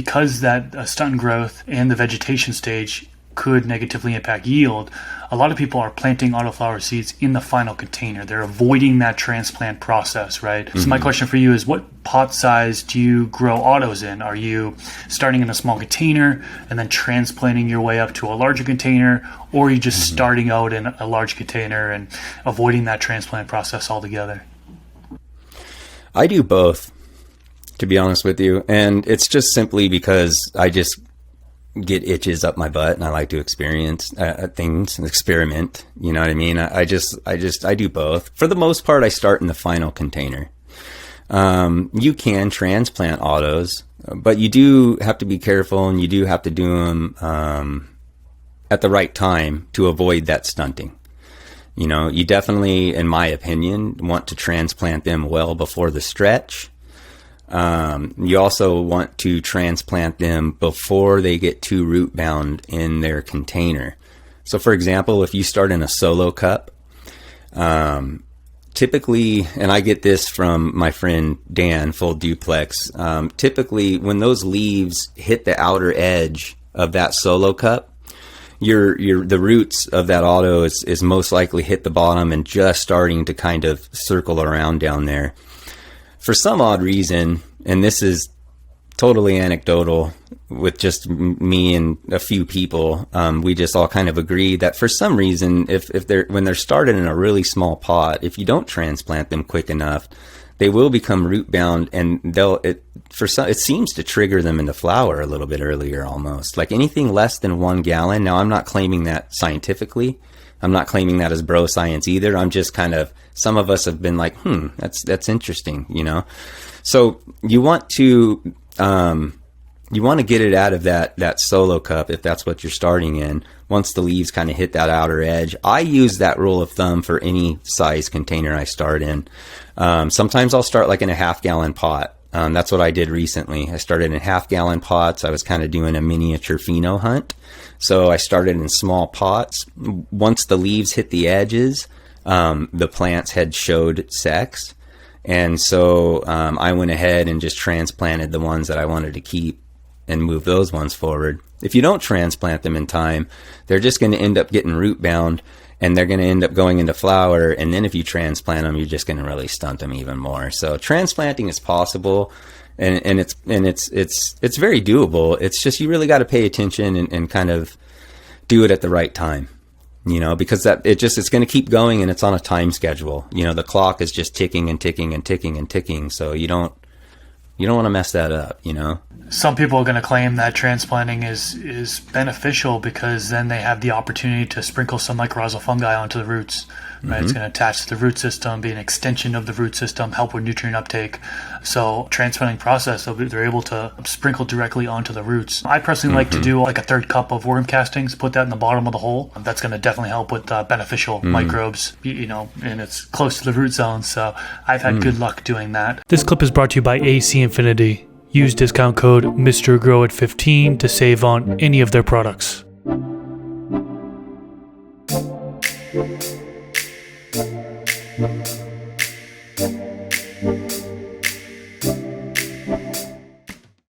because that stunt growth and the vegetation stage could negatively impact yield, a lot of people are planting autoflower seeds in the final container. They're avoiding that transplant process, right? So my question for you is, what pot size do you grow autos in? Are you starting in a small container and then transplanting your way up to a larger container, or are you just starting out in a large container and avoiding that transplant process altogether? I do both, to be honest with you. And it's just simply because I just get itches up my butt and I like to experience things and experiment. You know what I mean? I do both. For the most part, I start in the final container. You can transplant autos, but you do have to be careful, and you do have to do them at the right time to avoid that stunting. You know, you definitely, in my opinion, want to transplant them well before the stretch. You also want to transplant them before they get too root bound in their container. So for example, if you start in a solo cup, typically, and I get this from my friend Dan, Full Duplex, typically when those leaves hit the outer edge of that solo cup, the roots of that auto is most likely hit the bottom and just starting to kind of circle around down there. For some odd reason, and this is totally anecdotal with just me and a few people, we just all kind of agree that for some reason, when they're started in a really small pot, if you don't transplant them quick enough, they will become root bound, and it seems to trigger them into flower a little bit earlier, almost like anything less than 1 gallon. Now, I'm not claiming that scientifically. I'm not claiming that as bro science either. I'm just kind of, some of us have been like, that's interesting, you know? So you want to get it out of that solo cup if that's what you're starting in, once the leaves kind of hit that outer edge. I use that rule of thumb for any size container I start in. Sometimes I'll start like in a 1/2 gallon pot. That's what I did recently. I started in 1/2 gallon pots. I was kind of doing a miniature pheno hunt. So I started in small pots. Once the leaves hit the edges, the plants had showed sex. And so I went ahead and just transplanted the ones that I wanted to keep and move those ones forward. If you don't transplant them in time, they're just going to end up getting root bound, and they're going to end up going into flower. And then if you transplant them, you're just going to really stunt them even more. So transplanting is possible, and it's very doable. It's just, you really got to pay attention and kind of do it at the right time, you know, because it's going to keep going, and it's on a time schedule. You know, the clock is just ticking and ticking and ticking and ticking. So you don't want to mess that up, you know? Some people are going to claim that transplanting is beneficial because then they have the opportunity to sprinkle some mycorrhizal fungi onto the roots, right? It's going to attach to the root system, be an extension of the root system, help with nutrient uptake. So transplanting process, they're able to sprinkle directly onto the roots. I personally like to do like a 1/3 cup of worm castings, put that in the bottom of the hole. That's going to definitely help with beneficial microbes, you know, and it's close to the root zone. So I've had good luck doing that. This clip is brought to you by AC Infinity. Use discount code MrGrowIt15 to save on any of their products.